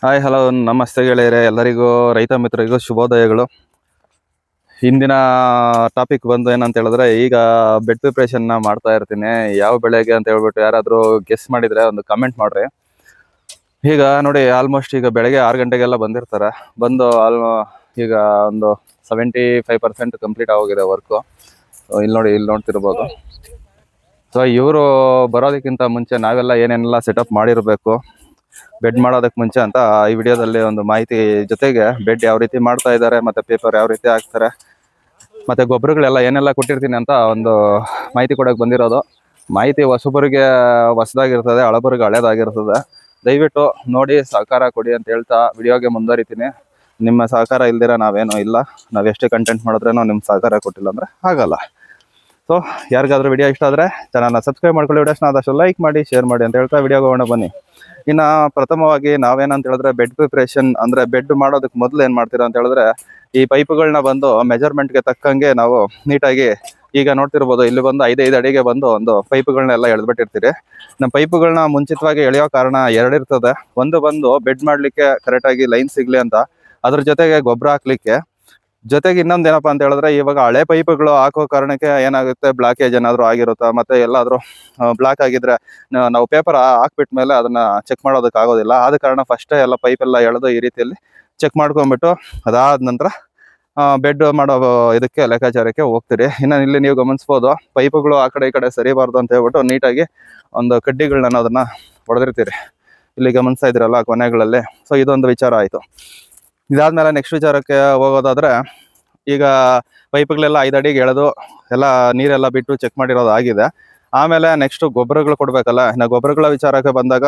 Hi hello ನಮಸ್ತೆ ಗೆಳೆಯರೆ, ಎಲ್ಲರಿಗೂ ರೈತ ಮಿತ್ರರಿಗೂ ಶುಭೋದಯಗಳು. ಇಂದಿನ ಟಾಪಿಕ್ ಬಂದು ಏನಂತ ಹೇಳಿದ್ರೆ, ಈಗ ಬೆಡ್ ಪ್ರಿಪ್ರೇಷನ್ನ ಮಾಡ್ತಾ ಇರ್ತೀನಿ. ಯಾವ ಬೆಳೆಗೆ ಅಂತ ಹೇಳ್ಬಿಟ್ಟು ಯಾರಾದರೂ ಗೆಸ್ ಮಾಡಿದರೆ ಒಂದು ಕಮೆಂಟ್ ಮಾಡ್ರಿ. ಈಗ ನೋಡಿ, ಆಲ್ಮೋಸ್ಟ್ ಈಗ ಬೆಳಗ್ಗೆ 6 ಗಂಟೆಗೆಲ್ಲ ಬಂದಿರ್ತಾರೆ. ಬಂದು ಈಗ ಒಂದು 75% ಕಂಪ್ಲೀಟ್ ಆಗೋಗಿದೆ ವರ್ಕು. ಇಲ್ಲಿ ನೋಡ್ತಿರ್ಬೋದು. ಸೊ ಇವರು ಬರೋದಕ್ಕಿಂತ ಮುಂಚೆ ನಾವೆಲ್ಲ ಏನೇನೆಲ್ಲ ಸೆಟಪ್ ಮಾಡಿರಬೇಕು ಬೆಡ್ ಮಾಡೋದಕ್ಕೆ ಮುಂಚೆ ಅಂತ ಈ ವಿಡಿಯೋದಲ್ಲಿ ಒಂದು ಮಾಹಿತಿ ಜೊತೆಗೆ ಬೆಡ್ ಯಾವ ರೀತಿ ಮಾಡ್ತಾ ಇದ್ದಾರೆ, ಮತ್ತೆ ಪೇಪರ್ ಯಾವ ರೀತಿ ಹಾಕ್ತಾರೆ, ಮತ್ತೆ ಗೊಬ್ಬರಗಳೆಲ್ಲ ಏನೆಲ್ಲ ಕೊಟ್ಟಿರ್ತೀನಿ ಅಂತ ಒಂದು ಮಾಹಿತಿ ಕೊಡೋಕೆ ಬಂದಿರೋದು. ಮಾಹಿತಿ ಹೊಸಬರಿಗೆ ಹೊಸದಾಗಿರ್ತದೆ, ಹಳಬರಿಗೆ ಹಳೇದಾಗಿರ್ತದೆ. ದಯವಿಟ್ಟು ನೋಡಿ ಸಹಕಾರ ಕೊಡಿ ಅಂತ ಹೇಳ್ತಾ ವಿಡಿಯೋಗೆ ಮುಂದುವರಿತೀನಿ. ನಿಮ್ಮ ಸಹಕಾರ ಇಲ್ದಿರ ನಾವೇನೂ ಇಲ್ಲ. ನಾವು ಎಷ್ಟೇ ಕಂಟೆಂಟ್ ಮಾಡಿದ್ರೇನೋ ನಿಮ್ಮ ಸಹಕಾರ ಕೊಟ್ಟಿಲ್ಲ ಅಂದರೆ ಆಗಲ್ಲ. ಸೊ ಯಾರಿಗಾದ್ರೂ ವಿಡಿಯೋ ಇಷ್ಟ ಆದರೆ ಚಾನಲ್ನ ಸಬ್ಸ್ಕ್ರೈಬ್ ಮಾಡ್ಕೊಳ್ಳಿ, ವಿಡಿಯೋಸ್ನ ಆದಷ್ಟು ಲೈಕ್ ಮಾಡಿ, ಶೇರ್ ಮಾಡಿ ಅಂತ ಹೇಳ್ತಾ ವಿಡಿಯೋಗೆ ಹೋಗೋಣ ಬನ್ನಿ. ಇನ್ನು ಪ್ರಥಮವಾಗಿ ನಾವೇನಂತ ಹೇಳಿದ್ರೆ, ಬೆಡ್ ಪ್ರಿಪ್ರೇಷನ್ ಅಂದರೆ ಬೆಡ್ ಮಾಡೋದಕ್ಕೆ ಮೊದಲು ಏನು ಮಾಡ್ತೀರಾ ಅಂತ ಹೇಳಿದ್ರೆ, ಈ ಪೈಪ್ಗಳನ್ನ ಬಂದು ಮೆಜರ್ಮೆಂಟ್ಗೆ ತಕ್ಕಂಗೆ ನಾವು ನೀಟಾಗಿ, ಈಗ ನೋಡ್ತಿರ್ಬೋದು, ಇಲ್ಲಿ ಬಂದು 5 ಅಡಿಗೆ ಬಂದು ಒಂದು ಪೈಪ್ಗಳನ್ನೆಲ್ಲ ಎಳೆದ್ಬಿಟ್ಟಿರ್ತೀರಿ. ನಮ್ಮ ಪೈಪ್ಗಳನ್ನ ಮುಂಚಿತವಾಗಿ ಎಳೆಯೋ ಕಾರಣ 2 ಇರ್ತದೆ. ಒಂದು ಬಂದು ಬೆಡ್ ಮಾಡಲಿಕ್ಕೆ ಕರೆಕ್ಟಾಗಿ ಲೈನ್ ಸಿಗಲಿ ಅಂತ, ಅದ್ರ ಜೊತೆಗೆ ಗೊಬ್ಬರ ಹಾಕ್ಲಿಕ್ಕೆ. ಜೊತೆಗೆ ಇನ್ನೊಂದು ಏನಪ್ಪ ಅಂತ ಹೇಳಿದ್ರೆ, ಇವಾಗ ಹಳೆ ಪೈಪ್ಗಳು ಹಾಕೋ ಕಾರಣಕ್ಕೆ ಏನಾಗುತ್ತೆ, ಬ್ಲಾಕೇಜ್ ಏನಾದರೂ ಆಗಿರುತ್ತಾ, ಮತ್ತೆ ಎಲ್ಲಾದರೂ ಬ್ಲಾಕ್ ಆಗಿದ್ರೆ ನಾವು ಪೇಪರ್ ಹಾಕ್ಬಿಟ್ಮೇಲೆ ಅದನ್ನ ಚೆಕ್ ಮಾಡೋದಕ್ಕೆ ಆಗೋದಿಲ್ಲ. ಆದ ಕಾರಣ ಫಸ್ಟೇ ಎಲ್ಲ ಪೈಪೆಲ್ಲ ಎಳೆದು ಈ ರೀತಿಯಲ್ಲಿ ಚೆಕ್ ಮಾಡ್ಕೊಂಡ್ಬಿಟ್ಟು ಅದಾದ ನಂತರ ಬೆಡ್ ಮಾಡೋ ಇದಕ್ಕೆ ಲೆಕ್ಕಾಚಾರಕ್ಕೆ ಹೋಗ್ತೀರಿ. ಇನ್ನು ಇಲ್ಲಿ ನೀವು ಗಮನಿಸ್ಬೋದು, ಪೈಪುಗಳು ಆ ಕಡೆ ಈ ಕಡೆ ಸರಿಬಾರ್ದು ಅಂತ ಹೇಳ್ಬಿಟ್ಟು ನೀಟಾಗಿ ಒಂದು ಕಡ್ಡಿಗಳನ್ನ ಅದನ್ನ ಹೊಡೆದಿರ್ತೀರಿ. ಇಲ್ಲಿ ಗಮನಿಸ್ತಾ ಇದ್ರಲ್ಲ ಕೊನೆಗಳಲ್ಲಿ. ಸೊ ಇದೊಂದು ವಿಚಾರ ಆಯಿತು. ಇದಾದ್ಮೇಲೆ ನೆಕ್ಸ್ಟ್ ವಿಚಾರಕ್ಕೆ ಹೋಗೋದಾದ್ರೆ, ಈಗ ಪೈಪ್ಗಳೆಲ್ಲ 5 ಅಡಿಗೆ ಎಳೆದು ಎಲ್ಲ ನೀರೆಲ್ಲ ಬಿಟ್ಟು ಚೆಕ್ ಮಾಡಿರೋದು ಆಗಿದೆ. ಆಮೇಲೆ ನೆಕ್ಸ್ಟ್ ಗೊಬ್ಬರಗಳು ಕೊಡಬೇಕಲ್ಲ. ಇನ್ನು ಗೊಬ್ಬರಗಳ ವಿಚಾರಕ್ಕೆ ಬಂದಾಗ,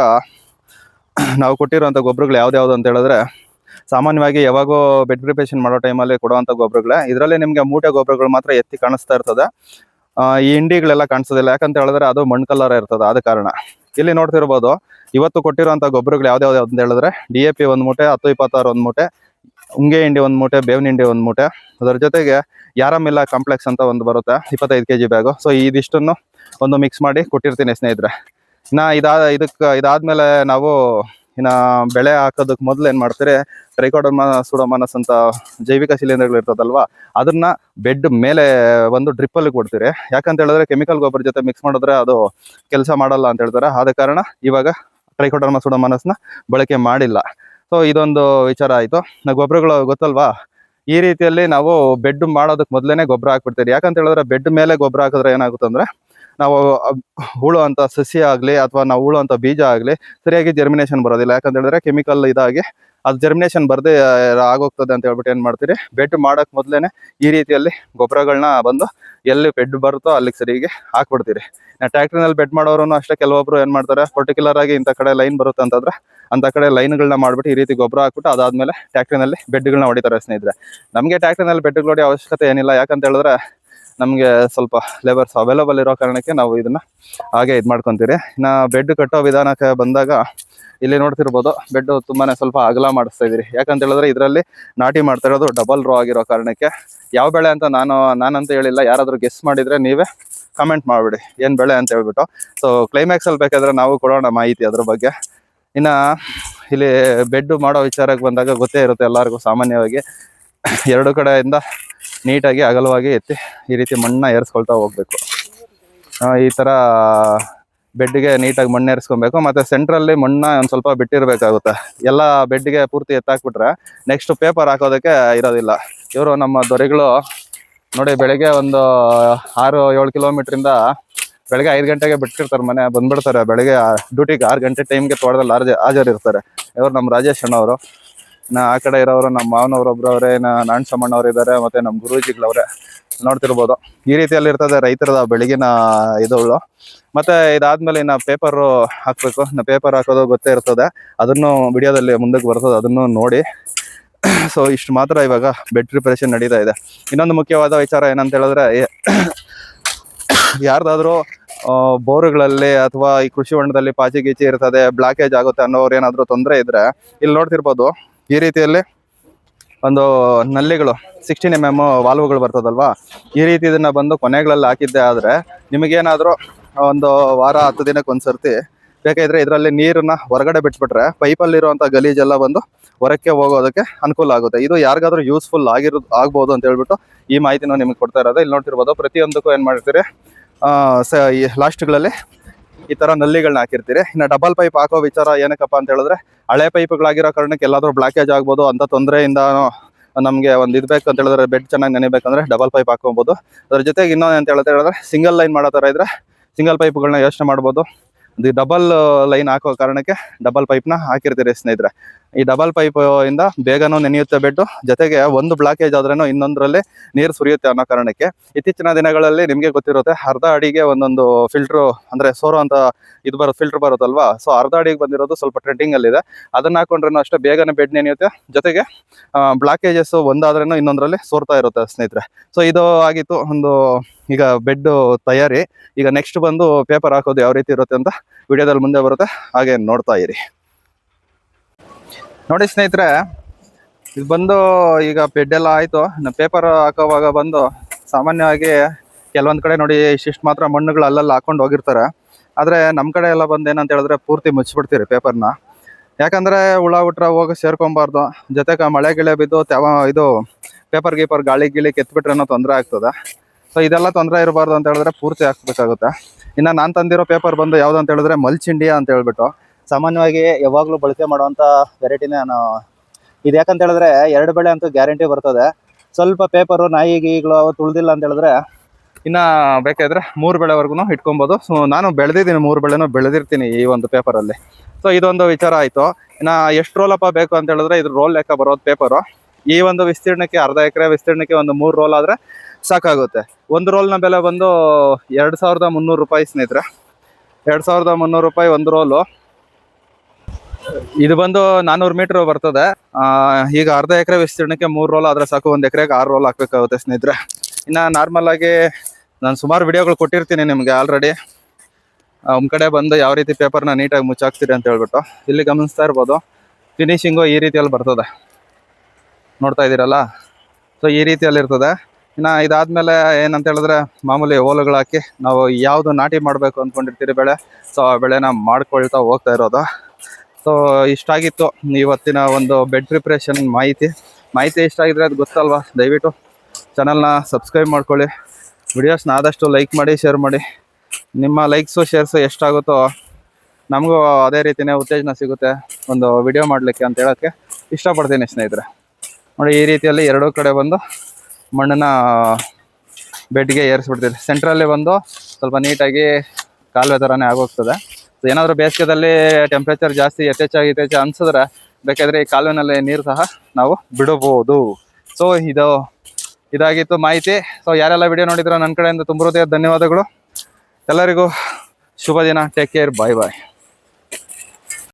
ನಾವು ಕೊಟ್ಟಿರೋಂಥ ಗೊಬ್ಬರಗಳು ಯಾವ್ದು ಅಂತ ಹೇಳಿದ್ರೆ, ಸಾಮಾನ್ಯವಾಗಿ ಯಾವಾಗೋ ಬೆಡ್ ಪ್ರಿಪರೇಷನ್ ಮಾಡೋ ಟೈಮಲ್ಲಿ ಕೊಡುವಂಥ ಗೊಬ್ಬರಗಳೇ. ಇದರಲ್ಲಿ ನಿಮಗೆ ಮೂಟೆ ಗೊಬ್ಬರಗಳು ಮಾತ್ರ ಎತ್ತಿ ಕಾಣಿಸ್ತಾ ಇರ್ತದೆ. ಈ ಹಿಂಡಿಗಳೆಲ್ಲ ಕಾಣಿಸೋದಿಲ್ಲ. ಯಾಕಂತ ಹೇಳಿದ್ರೆ ಅದು ಮಣ್ಣು ಕಲರ್ ಇರ್ತದೆ. ಆದ ಕಾರಣ ಇಲ್ಲಿ ನೋಡ್ತಿರ್ಬೋದು, ಇವತ್ತು ಕೊಟ್ಟಿರುವಂಥ ಗೊಬ್ಬರಗಳು ಯಾವ್ದು ಅಂತ ಹೇಳಿದ್ರೆ, DAP 1 ಮೂಟೆ, 10-26 1 ಮೂಟೆ, ಉಂಗೆ ಹಿಂಡಿ 1 ಮೂಟೆ, ಬೇವಿನ ಹಿಂಡಿ 1 ಮೂಟೆ, ಅದರ ಜೊತೆಗೆ ಯಾರಮಿಲ್ಲ ಕಾಂಪ್ಲೆಕ್ಸ್ ಅಂತ ಒಂದು ಬರುತ್ತೆ 25 kg ಬ್ಯಾಗು. ಸೊ ಇದಿಷ್ಟನ್ನು ಒಂದು ಮಿಕ್ಸ್ ಮಾಡಿ ಕೊಟ್ಟಿರ್ತೀನಿ ಸ್ನೇಹಿತರೆ. ಇನ್ನು ಇದಾದ್ಮೇಲೆ ನಾವು ಇನ್ನು ಬೆಳೆ ಹಾಕೋದಕ್ಕೆ ಮೊದಲು ಏನು ಮಾಡ್ತೀರಿ, ಟ್ರೈಕೋಡರ್ಮಾ ಸೂಡೋಮೋನಾಸ್ ಅಂತ ಜೈವಿಕ ಶಿಲೀಂಧ್ರಗಳು ಇರ್ತದಲ್ವಾ, ಅದನ್ನ ಬೆಡ್ ಮೇಲೆ ಒಂದು ಡ್ರಿಪ್ಪಲ್ಲಿ ಕೊಡ್ತೀರಿ. ಯಾಕಂತ ಹೇಳಿದ್ರೆ ಕೆಮಿಕಲ್ ಗೊಬ್ಬರ ಜೊತೆ ಮಿಕ್ಸ್ ಮಾಡಿದ್ರೆ ಅದು ಕೆಲಸ ಮಾಡಲ್ಲ ಅಂತ ಹೇಳ್ತಾರೆ. ಆದ ಕಾರಣ ಇವಾಗ ಟ್ರೈಕೋಡರ್ಮಾ ಸೂಡೋಮೋನಾಸ್ನ ಬಳಕೆ ಮಾಡಿಲ್ಲ. ಸೊ ಇದೊಂದು ವಿಚಾರ ಆಯಿತು. ಗೊಬ್ಬರಗಳು ಗೊತ್ತಲ್ವಾ, ಈ ರೀತಿಯಲ್ಲಿ ನಾವು ಬೆಡ್ ಮಾಡೋದಕ್ಕೆ ಮೊದಲೇ ಗೊಬ್ಬರ ಹಾಕ್ಬಿಡ್ತೀರಿ. ಯಾಕಂತ ಹೇಳಿದ್ರೆ ಬೆಡ್ ಮೇಲೆ ಗೊಬ್ಬರ ಹಾಕಿದ್ರೆ ಏನಾಗುತ್ತೆ ಅಂದರೆ, ನಾವು ಹೂಳುವಂಥ ಸಸ್ಯ ಆಗಲಿ ಅಥವಾ ನಾವು ಹೂಳುವಂಥ ಬೀಜ ಆಗಲಿ ಸರಿಯಾಗಿ ಜರ್ಮಿನೇಷನ್ ಬರೋದಿಲ್ಲ. ಯಾಕಂತ ಹೇಳಿದ್ರೆ ಕೆಮಿಕಲ್ ಇದಾಗಿ ಅದು ಜರ್ಮಿನೇಷನ್ ಬರದೆ ಆಗೋಗ್ತದೆ ಅಂತ ಹೇಳ್ಬಿಟ್ಟು ಏನು ಮಾಡ್ತೀರಿ, ಬೆಡ್ ಮಾಡೋಕ್ಕೆ ಮೊದಲೇ ಈ ರೀತಿಯಲ್ಲಿ ಗೊಬ್ಬರಗಳನ್ನ ಬಂದು ಎಲ್ಲಿ ಬೆಡ್ ಬರುತ್ತೋ ಅಲ್ಲಿಗೆ ಸರಿಗೆ ಹಾಕ್ಬಿಡ್ತೀರಿ. ಟ್ಯಾಕ್ಟ್ರಿನಲ್ಲಿ ಬೆಡ್ ಮಾಡೋರು ಅಷ್ಟೇ, ಕೆಲವೊಬ್ರು ಏನು ಮಾಡ್ತಾರೆ, ಪರ್ಟಿಕ್ಯುಲರ್ ಆಗಿ ಇಂಥ ಕಡೆ ಲೈನ್ ಬರುತ್ತೆ ಅಂತಂದ್ರೆ ಅಂಥ ಕಡೆ ಲೈನ್ಗಳನ್ನ ಮಾಡಿಬಿಟ್ಟು ಈ ರೀತಿ ಗೊಬ್ಬರ ಹಾಕ್ಬಿಟ್ಟು ಅದಾದಮೇಲೆ ಟ್ಯಾಕ್ಟ್ರಿನಲ್ಲಿ ಬೆಡ್ಗಳನ್ನ ಹೊಡಿತಾರೆ ಸ್ನೇಹಿತರೆ. ನಮಗೆ ಟ್ಯಾಕ್ಟ್ರಿನಲ್ಲಿ ಬೆಡ್ಗಳು ಹೊಡಿ ಅವಶ್ಯಕತೆ ಏನಿಲ್ಲ. ಯಾಕಂತ ಹೇಳಿದ್ರೆ ನಮಗೆ ಸ್ವಲ್ಪ ಲೇಬರ್ಸ್ ಅವೈಲೇಬಲ್ ಇರೋ ಕಾರಣಕ್ಕೆ ನಾವು ಇದನ್ನ ಹಾಗೆ ಇದು ಮಾಡ್ಕೊತೀರಿ. ಇನ್ನು ಬೆಡ್ ಕಟ್ಟೋ ವಿಧಾನಕ್ಕೆ ಬಂದಾಗ, ಇಲ್ಲಿ ನೋಡ್ತಿರ್ಬೋದು, ಬೆಡ್ ತುಂಬಾನೇ ಸ್ವಲ್ಪ ಅಗಲ ಮಾಡಿಸ್ತಾ ಇದ್ದೀರಿ. ಯಾಕಂತ ಹೇಳಿದ್ರೆ ಇದರಲ್ಲಿ ನಾಟಿ ಮಾಡ್ತಾ ಇರೋದು ಡಬಲ್ ರೋ ಆಗಿರೋ ಕಾರಣಕ್ಕೆ. ಯಾವ ಬೆಳೆ ಅಂತ ನಾನಂತ ಹೇಳಿಲ್ಲ, ಯಾರಾದರೂ ಗೆಸ್ ಮಾಡಿದರೆ ನೀವೇ ಕಮೆಂಟ್ ಮಾಡಿಬಿಡಿ ಏನು ಬೆಳೆ ಅಂತ ಹೇಳ್ಬಿಟ್ಟು. ಸೊ ಕ್ಲೈಮ್ಯಾಕ್ಸಲ್ಲಿ ಬೇಕಾದರೆ ನಾವು ಕೊಡೋಣ ಮಾಹಿತಿ ಅದ್ರ ಬಗ್ಗೆ. ಇನ್ನು ಇಲ್ಲಿ ಬೆಡ್ ಮಾಡೋ ವಿಚಾರಕ್ಕೆ ಬಂದಾಗ ಗೊತ್ತೇ ಇರುತ್ತೆ ಎಲ್ಲರಿಗೂ, ಸಾಮಾನ್ಯವಾಗಿ 2 ಕಡೆಯಿಂದ ನೀಟಾಗಿ ಅಗಲವಾಗಿ ಎತ್ತಿ ಈ ರೀತಿ ಮಣ್ಣನ್ನ ಏರಿಸ್ಕೊಳ್ತಾ ಹೋಗ್ಬೇಕು. ಈ ಥರ ಬೆಡ್ಗೆ ನೀಟಾಗಿ ಮಣ್ಣು ಏರಿಸ್ಕೊಬೇಕು. ಮತ್ತು ಸೆಂಟ್ರಲ್ಲಿ ಮಣ್ಣನ್ನ ಒಂದು ಸ್ವಲ್ಪ ಬಿಟ್ಟಿರಬೇಕಾಗುತ್ತೆ. ಎಲ್ಲ ಬೆಡ್ಗೆ ಪೂರ್ತಿ ಎತ್ತಾಕ್ಬಿಟ್ರೆ ನೆಕ್ಸ್ಟ್ ಪೇಪರ್ ಹಾಕೋದಕ್ಕೆ ಇರೋದಿಲ್ಲ. ಇವರು ನಮ್ಮ ದೊರೆಗಳು ನೋಡಿ, ಬೆಳಗ್ಗೆ ಒಂದು 6-7 ಕಿಲೋಮೀಟ್ರಿಂದ ಬೆಳಗ್ಗೆ 5 ಗಂಟೆಗೆ ಬಿಟ್ಟಿರ್ತಾರೆ, ಮನೆ ಬಂದ್ಬಿಡ್ತಾರೆ. ಬೆಳಗ್ಗೆ ಡ್ಯೂಟಿಗೆ 6 ಗಂಟೆ ಟೈಮ್ಗೆ ತೋಟದಲ್ಲಿ ಹಾಜರಿರ್ತಾರೆ. ಇವರು ನಮ್ಮ ರಾಜೇಶ್ ಅಣ್ಣವರು. ಇನ್ನು ಆ ಕಡೆ ಇರೋರು ನಮ್ಮ ಮಾವನವ್ರೊಬ್ರವ್ರೆ, ನಾನ್ ಸಮ್ಮಣ್ಣವ್ರು ಇದ್ದಾರೆ, ಮತ್ತು ನಮ್ಮ ಗುರೂಜಿಗಳವ್ರೆ. ನೋಡ್ತಿರ್ಬೋದು, ಈ ರೀತಿಯಲ್ಲಿ ಇರ್ತದೆ ರೈತರದ ಬೆಳಗಿನ ಇದಗಳು. ಮತ್ತು ಇದಾದ್ಮೇಲೆ ಇನ್ನು ಪೇಪರು ಹಾಕಬೇಕು. ಇನ್ನು ಪೇಪರ್ ಹಾಕೋದು ಗೊತ್ತೇ ಇರ್ತದೆ, ಅದನ್ನು ವಿಡಿಯೋದಲ್ಲಿ ಮುಂದಕ್ಕೆ ಬರ್ತದೆ, ಅದನ್ನು ನೋಡಿ. ಸೊ ಇಷ್ಟು ಮಾತ್ರ ಇವಾಗ ಬೆಡ್ ಪ್ರಿಪರೇಷನ್ ನಡೀತಾ ಇದೆ. ಇನ್ನೊಂದು ಮುಖ್ಯವಾದ ವಿಚಾರ ಏನಂತ ಹೇಳಿದ್ರೆ, ಯಾರ್ದಾದ್ರೂ ಬೋರುಗಳಲ್ಲಿ ಅಥವಾ ಈ ಕೃಷಿ ಹೊಂಡದಲ್ಲಿ ಪಾಚಿ ಗೀಚಿ ಇರ್ತದೆ, ಬ್ಲಾಕೇಜ್ ಆಗುತ್ತೆ ಅನ್ನೋರು ಏನಾದರೂ ತೊಂದರೆ ಇದ್ರೆ, ಇಲ್ಲಿ ನೋಡ್ತಿರ್ಬೋದು, ಈ ರೀತಿಯಲ್ಲಿ ಒಂದು ನಲ್ಲಿಗಳು 16 mm ವಾಲ್ವ್ಗಳು ಬರ್ತದಲ್ವಾ, ಈ ರೀತಿ ಇದನ್ನ ಬಂದು ಕೊನೆಗಳಲ್ಲಿ ಹಾಕಿದ್ದೆ ಆದರೆ ನಿಮಗೇನಾದರೂ ಒಂದು ವಾರ 10 ದಿನಕ್ಕೆ ಒಂದ್ಸರ್ತಿ ಬೇಕಾದ್ರೆ ಇದರಲ್ಲಿ ನೀರನ್ನ ಹೊರಗಡೆ ಬಿಟ್ಬಿಟ್ರೆ ಪೈಪಲ್ಲಿರುವಂಥ ಗಲೀಜೆಲ್ಲ ಬಂದು ಹೊರಕ್ಕೆ ಹೋಗೋದಕ್ಕೆ ಅನುಕೂಲ ಆಗುತ್ತೆ. ಇದು ಯಾರಿಗಾದ್ರೂ ಯೂಸ್ಫುಲ್ ಆಗ್ಬೋದು ಅಂತ ಹೇಳ್ಬಿಟ್ಟು ಈ ಮಾಹಿತಿನ ನಿಮ್ಗೆ ಕೊಡ್ತಾ ಇರೋದು. ಇಲ್ಲಿ ನೋಡ್ತಿರ್ಬೋದು, ಪ್ರತಿಯೊಂದಕ್ಕೂ ಏನು ಮಾಡಿರ್ತೀರಿ, ಈ ಲಾಸ್ಟ್ಗಳಲ್ಲಿ ಈ ಥರ ನಲ್ಲಿಗಳನ್ನ ಹಾಕಿರ್ತೀರಿ. ಇನ್ನು ಡಬಲ್ ಪೈಪ್ ಹಾಕೋ ವಿಚಾರ ಏನಕ್ಕಪ್ಪ ಅಂತ ಹೇಳಿದ್ರೆ, ಹಳೆ ಪೈಪ್ಗಳಾಗಿರೋ ಕಾರಣಕ್ಕೆ ಎಲ್ಲಾದರೂ ಬ್ಲಾಕೇಜ್ ಆಗ್ಬೋದು ಅಂತ ತೊಂದರೆಯಿಂದ ನಮಗೆ ಒಂದು ಇದು ಬೇಕು ಅಂತ ಹೇಳಿದ್ರೆ, ಬೆಡ್ ಚೆನ್ನಾಗಿ ನೆನೆಬೇಕಂದ್ರೆ ಡಬಲ್ ಪೈಪ್ ಹಾಕೊಬೋದು. ಅದ್ರ ಜೊತೆಗೆ ಇನ್ನೊಂದು ಅಂತ ಹೇಳಿದ್ರೆ, ಸಿಂಗಲ್ ಲೈನ್ ಮಾಡೋ ಥರ ಇದ್ರೆ ಸಿಂಗಲ್ ಪೈಪ್ಗಳನ್ನ ಯೋಚನೆ ಮಾಡ್ಬೋದು. ಇದು ಡಬಲ್ ಲೈನ್ ಹಾಕೋ ಕಾರಣಕ್ಕೆ ಡಬಲ್ ಪೈಪ್ನ ಹಾಕಿರ್ತೀರಿ ಸ್ನೇಹಿತರೆ. ಈ ಡಬಲ್ ಪೈಪ್ ಇಂದ ಬೇಗನೂ ನೆನೆಯುತ್ತೆ ಬೆಡ್ಡು, ಜೊತೆಗೆ ಒಂದು ಬ್ಲಾಕೇಜ್ ಆದ್ರೂ ಇನ್ನೊಂದರಲ್ಲಿ ನೀರು ಸುರಿಯುತ್ತೆ ಅನ್ನೋ ಕಾರಣಕ್ಕೆ ಇತ್ತೀಚಿನ ದಿನಗಳಲ್ಲಿ ನಿಮಗೆ ಗೊತ್ತಿರುತ್ತೆ, ಅರ್ಧ ಅಡಿಗೆ ಒಂದೊಂದು ಫಿಲ್ಟ್ರು ಅಂದರೆ ಸೋರೋ ಅಂತ ಇದು ಫಿಲ್ಟರ್ ಬರುತ್ತಲ್ವಾ, ಸೊ ಅರ್ಧ ಅಡಿಗೆ ಬಂದಿರೋದು ಸ್ವಲ್ಪ ಟ್ರೆಂಡಿಂಗಲ್ಲಿದೆ. ಅದನ್ನ ಹಾಕೊಂಡ್ರೂ ಅಷ್ಟೇ ಬೇಗನೆ ಬೆಡ್ ನೆನೆಯುತ್ತೆ, ಜೊತೆಗೆ ಬ್ಲಾಕೇಜಸ್ ಒಂದಾದ್ರೂ ಇನ್ನೊಂದರಲ್ಲಿ ಸೋರ್ತಾ ಇರುತ್ತೆ ಸ್ನೇಹಿತರೆ. ಸೊ ಇದು ಆಗಿತ್ತು ಒಂದು ಈಗ ಬೆಡ್ ತಯಾರಿ. ಈಗ ನೆಕ್ಸ್ಟ್ ಬಂದು ಪೇಪರ್ ಹಾಕೋದು ಯಾವ ರೀತಿ ಇರುತ್ತೆ ಅಂತ ವಿಡಿಯೋದಲ್ಲಿ ಮುಂದೆ ಬರುತ್ತೆ, ಹಾಗೆ ನೋಡ್ತಾ ಇರಿ. ನೋಡಿ ಸ್ನೇಹಿತರೆ, ಇದು ಬಂದು ಈಗ ಬೆಡ್ ಎಲ್ಲ ಆಯಿತು. ಪೇಪರ್ ಹಾಕೋವಾಗ ಬಂದು ಸಾಮಾನ್ಯವಾಗಿ ಕೆಲವೊಂದು ಕಡೆ ನೋಡಿ ಇಷ್ಟಿಷ್ಟು ಮಾತ್ರ ಮಣ್ಣುಗಳು ಅಲ್ಲೆಲ್ಲ ಹಾಕೊಂಡು ಹೋಗಿರ್ತಾರೆ. ಆದರೆ ನಮ್ಮ ಕಡೆ ಎಲ್ಲ ಬಂದು ಏನಂತ ಹೇಳಿದ್ರೆ ಪೂರ್ತಿ ಮುಚ್ಚಿಬಿಡ್ತೀರಿ ಪೇಪರ್ನ. ಯಾಕಂದರೆ ಹುಳ ಹುಟ್ರ ಹೋಗಿ ಸೇರ್ಕೊಬಾರ್ದು, ಜೊತೆಗೆ ಮಳೆ ಗಿಳೆ ಬಿದ್ದು ಇದು ಪೇಪರ್ ಗೀಪರ್ ಗಾಳಿ ಗಿಳಿ ಕೆತ್ಬಿಟ್ರೆ ತೊಂದರೆ ಆಗ್ತದೆ. ಸೊ ಇದೆಲ್ಲ ತೊಂದರೆ ಇರಬಾರ್ದು ಅಂತ ಹೇಳಿದ್ರೆ ಪೂರ್ತಿ ಹಾಕ್ಬೇಕಾಗುತ್ತೆ. ಇನ್ನು ನಾನು ತಂದಿರೋ ಪೇಪರ್ ಬಂದು ಯಾವುದು ಅಂತ ಹೇಳಿದ್ರೆ ಮಲ್ಚ್ ಇಂಡಿಯಾ ಅಂತ ಹೇಳ್ಬಿಟ್ಟು, ಸಾಮಾನ್ಯವಾಗಿ ಯಾವಾಗಲೂ ಬಳಕೆ ಮಾಡುವಂಥ ವೆರೈಟಿನೇ. ಇದು ಯಾಕಂತ ಹೇಳಿದ್ರೆ 2 ಬೆಳೆ ಅಂತೂ ಗ್ಯಾರಂಟಿ ಬರ್ತದೆ. ಸ್ವಲ್ಪ ಪೇಪರು ನಾಯಿಗೆ ಈಗಲೂ ತುಳಿದಿಲ್ಲ ಅಂತ ಹೇಳಿದ್ರೆ ಇನ್ನು ಬೇಕಾದ್ರೆ 3 ಬೆಳೆವರೆಗೂ ಇಟ್ಕೊಬೋದು. ಸೊ ನಾನು ಬೆಳೆದಿದ್ದೀನಿ, 3 ಬೆಳೆನೂ ಬೆಳೆದಿರ್ತೀನಿ ಈ ಒಂದು ಪೇಪರಲ್ಲಿ. ಸೊ ಇದೊಂದು ವಿಚಾರ ಆಯಿತು. ಇನ್ನು ಎಷ್ಟು ರೋಲಪ್ಪ ಬೇಕು ಅಂತ ಹೇಳಿದ್ರೆ ಇದ್ರ ರೋಲ್ ಲೆಕ್ಕ ಬರೋದು ಪೇಪರು. ಈ ಒಂದು ವಿಸ್ತೀರ್ಣಕ್ಕೆ ಅರ್ಧ ಎಕರೆ ವಿಸ್ತೀರ್ಣಕ್ಕೆ ಒಂದು 3 ರೋಲ್ ಆದರೆ ಸಾಕಾಗುತ್ತೆ. ಒಂದು ರೋಲ್ನ ಬೆಲೆ ಬಂದು 2300 ರೂಪಾಯಿ ಸ್ನೇಹಿತರೆ. 2300 ರೂಪಾಯಿ ಒಂದು ರೋಲು. ಇದು ಬಂದು 400 ಮೀಟ್ರ್ ಬರ್ತದೆ. ಈಗ ಅರ್ಧ ಎಕರೆ ವಿಸ್ತೀರ್ಣಕ್ಕೆ 3 ರೋಲ್ ಆದರೆ ಸಾಕು, 1 ಎಕರೆಗೆ 6 ರೋಲ್ ಹಾಕ್ಬೇಕಾಗುತ್ತೆ ಸ್ನೇಹಿತರೆ. ಇನ್ನು ನಾರ್ಮಲ್ ಆಗಿ ನಾನು ಸುಮಾರು ವಿಡಿಯೋಗಳು ಕೊಟ್ಟಿರ್ತೀನಿ ನಿಮಗೆ ಆಲ್ರೆಡಿ, ಒಂದು ಕಡೆ ಬಂದು ಯಾವ ರೀತಿ ಪೇಪರ್ನ ನೀಟಾಗಿ ಮುಚ್ಚಾಕ್ತೀರಿ ಅಂತ ಹೇಳ್ಬಿಟ್ಟು. ಇಲ್ಲಿ ಗಮನಿಸ್ತಾ ಇರ್ಬೋದು, ಫಿನಿಶಿಂಗು ಈ ರೀತಿಯಲ್ಲಿ ಬರ್ತದೆ, ನೋಡ್ತಾ ಇದ್ದೀರಲ್ಲ. ಸೊ ಈ ರೀತಿಯಲ್ಲಿ ಇರ್ತದೆ. ಇನ್ನು ಇದಾದಮೇಲೆ ಏನಂತ ಹೇಳಿದ್ರೆ ಮಾಮೂಲಿ ಓಲುಗಳು ಹಾಕಿ ನಾವು ಯಾವುದು ನಾಟಿ ಮಾಡಬೇಕು ಅಂದ್ಕೊಂಡಿರ್ತೀರಿ ಬೆಳೆ, ಸೊ ಆ ಬೆಳೆನ ಮಾಡ್ಕೊಳ್ತಾ ಹೋಗ್ತಾ ಇರೋದು. ಸೊ ಇಷ್ಟಾಗಿತ್ತು ಇವತ್ತಿನ ಒಂದು ಬೆಡ್ ಪ್ರಿಪ್ರೇಷನ್ ಮಾಹಿತಿ ಇಷ್ಟ ಆಗಿದ್ರೆ ಅದು ಗೊತ್ತಲ್ವಾ, ದಯವಿಟ್ಟು ಚಾನಲ್ನ ಸಬ್ಸ್ಕ್ರೈಬ್ ಮಾಡ್ಕೊಳ್ಳಿ. ವಿಡಿಯೋಸ್ನ ಆದಷ್ಟು ಲೈಕ್ ಮಾಡಿ, ಶೇರ್ ಮಾಡಿ. ನಿಮ್ಮ ಲೈಕ್ಸು ಶೇರ್ಸು ಎಷ್ಟಾಗುತ್ತೋ ನಮಗೂ ಅದೇ ರೀತಿಯೇ ಉತ್ತೇಜನ ಸಿಗುತ್ತೆ ಒಂದು ವಿಡಿಯೋ ಮಾಡಲಿಕ್ಕೆ ಅಂತ ಹೇಳೋಕ್ಕೆ ಇಷ್ಟಪಡ್ತೀನಿ ಸ್ನೇಹಿತರೆ. ನೋಡಿ ಈ ರೀತಿಯಲ್ಲಿ 2 ಕಡೆ ಬಂದು ಮಣ್ಣನ್ನು ಬೆಡ್ಗೆ ಏರಿಸ್ಬಿಡ್ತೀವಿ. ಸೆಂಟ್ರಲ್ಲಿ ಬಂದು ಸ್ವಲ್ಪ ನೀಟಾಗಿ ಕಾಲುವೆ ಥರನೇ ಆಗೋಗ್ತದೆ. ಸೊ ಏನಾದರೂ ಬೇಸಿಗೆದಲ್ಲಿ ಟೆಂಪ್ರೇಚರ್ ಜಾಸ್ತಿ ಯಥೇಚ್ಛ ಅನಿಸಿದ್ರೆ ಬೇಕಾದರೆ ಈ ಕಾಲುವೆನಲ್ಲಿ ನೀರು ಸಹ ನಾವು ಬಿಡಬಹುದು. ಸೊ ಇದಾಗಿತ್ತು ಮಾಹಿತಿ. ಸೊ ಯಾರೆಲ್ಲ ವಿಡಿಯೋ ನೋಡಿದ್ರೋ ನನ್ನ ಕಡೆಯಿಂದ ತುಂಬ ಹೃದಯದ ಧನ್ಯವಾದಗಳು. ಎಲ್ಲರಿಗೂ ಶುಭ ದಿನ. Take care. ಬಾಯ್ ಬಾಯ್.